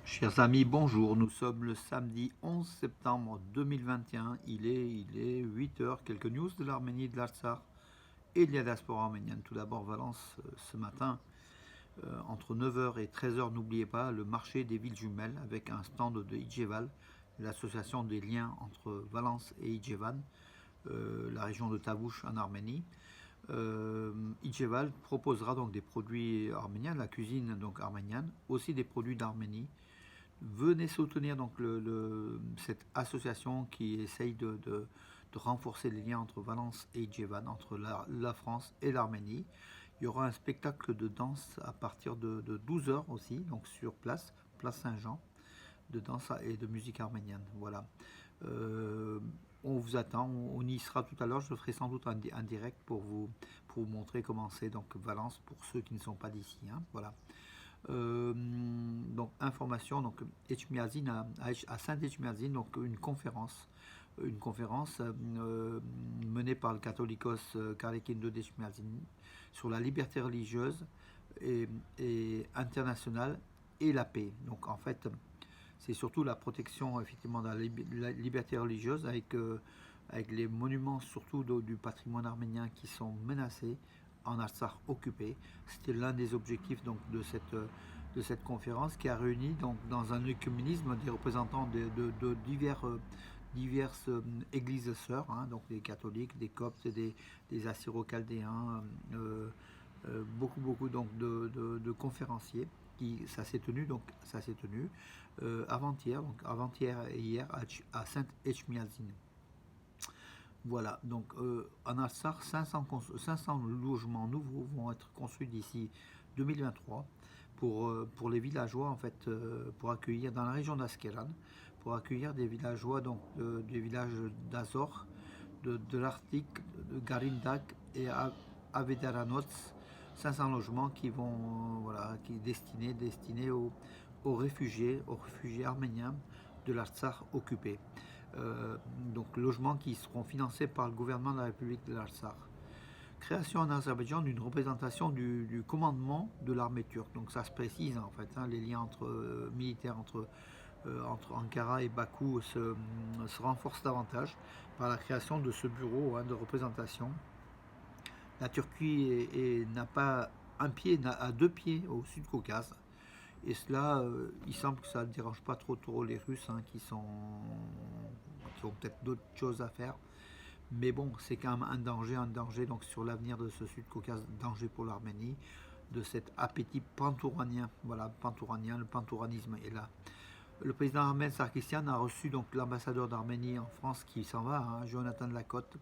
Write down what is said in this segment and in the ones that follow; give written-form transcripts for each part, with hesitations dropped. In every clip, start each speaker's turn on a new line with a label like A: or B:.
A: Chers amis, bonjour. Nous sommes le samedi 11 septembre 2021. Il est 8 heures. Quelques news de l'Arménie, de l'Artsakh et de la diaspora arménienne. Tout d'abord, Valence, ce matin, entre 9 heures et 13 heures, n'oubliez pas le marché des villes jumelles avec un stand de Idjeval, l'association des liens entre Valence et Idjevan, la région de Tavush en Arménie. Idjeval proposera donc des produits arméniens, la cuisine donc arménienne, aussi des produits d'Arménie. Venez soutenir donc cette association qui essaye de renforcer les liens entre Valence et Djevan, entre la France et l'Arménie. Il y aura un spectacle de danse à partir de 12 heures aussi, donc sur place, place Saint-Jean, de danse et de musique arménienne. Voilà. Euh, on vous attend, on y sera tout à l'heure. Je ferai sans doute un direct pour vous montrer comment c'est donc Valence pour ceux qui ne sont pas d'ici. Hein. Voilà. Donc information donc Etchmiadzin à Saint-Etchmiadzin, donc une conférence menée par le catholicos Karekindo d'Etchmiadzin sur la liberté religieuse et internationale et la paix. Donc en fait c'est surtout la protection effectivement de la liberté religieuse avec les monuments surtout du patrimoine arménien qui sont menacés en Artsakh occupé. C'était l'un des objectifs donc, de cette conférence qui a réuni donc, dans un œcuménisme des représentants de diverses églises sœurs, hein, donc des catholiques, des coptes, des assyro-chaldéens, beaucoup donc de conférenciers. Ça s'est tenu avant-hier et hier à Saint-Echmiadzin. Voilà, donc en Alsace, 500 logements nouveaux vont être construits d'ici 2023 pour les villageois, en fait, pour accueillir dans la région d'Askeran, pour accueillir des villageois, donc des villages d'Azor, de l'Arctique, de Garindak et Avedaranots, 500 logements qui vont, voilà, qui destinés aux réfugiés arméniens de l'Artsakh occupé. Donc logements qui seront financés par le gouvernement de la République de l'Artsakh. Création en Azerbaïdjan d'une représentation du commandement de l'armée turque. Donc ça se précise en fait, hein, les liens militaires entre Ankara et Bakou se renforcent davantage par la création de ce bureau, hein, de représentation. La Turquie n'a pas un pied, n'a deux pieds au Sud-Caucase. Et cela, il semble que ça ne dérange pas trop les Russes, hein, qui ont peut-être d'autres choses à faire. Mais bon, c'est quand même un danger donc sur l'avenir de ce Sud-Caucase, danger pour l'Arménie, de cet appétit pantouranien. Voilà, pantouranien, le pantouranisme est là. Le président Ahmed Sarkisian a reçu donc l'ambassadeur d'Arménie en France qui s'en va, hein, Jonathan Lacotte.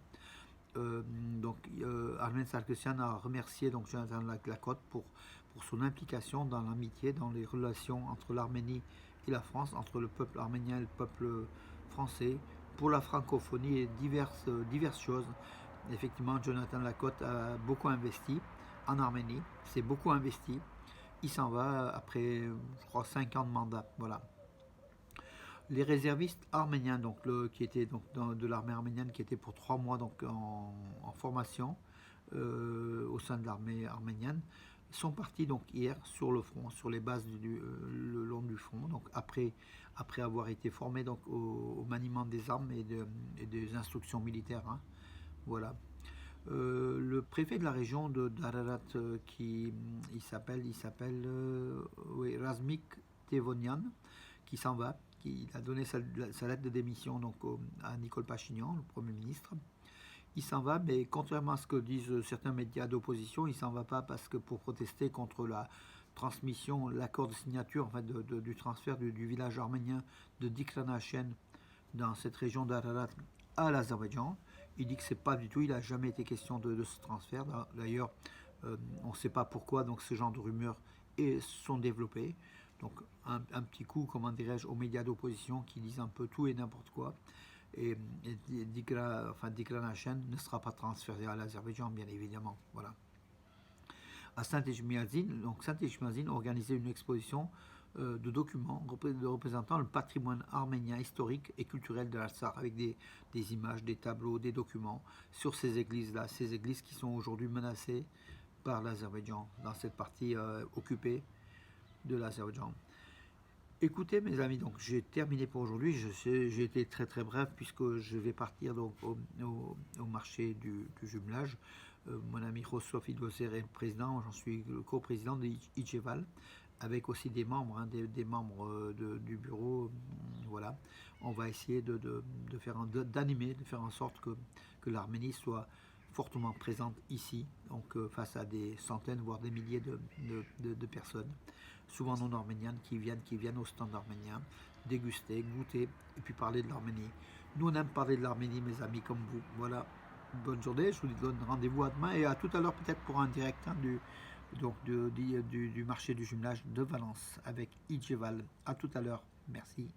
A: Ahmed Sarkisian a remercié donc Jonathan Lacotte pour son implication dans l'amitié, dans les relations entre l'Arménie et la France, entre le peuple arménien et le peuple français, pour la francophonie et diverses choses. Effectivement, Jonathan Lacotte a beaucoup investi en Arménie, s'est beaucoup investi. Il s'en va après, je crois, 5 ans de mandat. Voilà. Les réservistes arméniens, qui étaient donc de l'armée arménienne, qui étaient pour 3 mois donc en formation au sein de l'armée arménienne, sont partis donc hier sur le front, sur les bases le long du front, donc après avoir été formés donc au maniement des armes et des instructions militaires. Hein. Voilà. Le préfet de la région d'Ararat, oui, Razmik Tevonian, qui s'en va, qui a donné sa lettre de démission donc, à Nicole Pachignan, le Premier ministre. Il s'en va, mais contrairement à ce que disent certains médias d'opposition, il ne s'en va pas parce que pour protester contre la transmission, l'accord de signature en fait, du transfert du village arménien de Dikranachen dans cette région d'Ararat à l'Azerbaïdjan. Il dit que c'est pas du tout, il n'a jamais été question de ce transfert. D'ailleurs, on ne sait pas pourquoi donc ce genre de rumeurs sont développées. Donc un petit coup, comment dirais-je, aux médias d'opposition qui disent un peu tout et n'importe quoi. Et Dikranachen ne sera pas transféré à l'Azerbaïdjan, bien évidemment. Voilà. À Saint-Echmiadzin, donc Saint-Echmiadzin organisait une exposition de documents représentant le patrimoine arménien historique et culturel de l'Artsakh, avec des images, des tableaux, des documents sur ces églises-là, ces églises qui sont aujourd'hui menacées par l'Azerbaïdjan, dans cette partie occupée de l'Azerbaïdjan. Écoutez mes amis, donc j'ai terminé pour aujourd'hui. J'ai été très très bref puisque je vais partir donc au marché du jumelage. Mon ami Joseph Idosser est le président, j'en suis le co-président de IGEVAL, avec aussi des membres, hein, des membres du bureau. Voilà, on va essayer de faire d'animer, de faire en sorte que l'Arménie soit fortement présente ici, donc face à des centaines voire des milliers de personnes, souvent non arméniennes, qui viennent au stand arménien, déguster, goûter et puis parler de l'Arménie. Nous on aime parler de l'Arménie, mes amis, comme vous. Voilà, bonne journée, je vous donne rendez-vous à demain et à tout à l'heure peut-être pour un direct, hein, du marché du jumelage de Valence avec IGEVAL. À tout à l'heure, merci.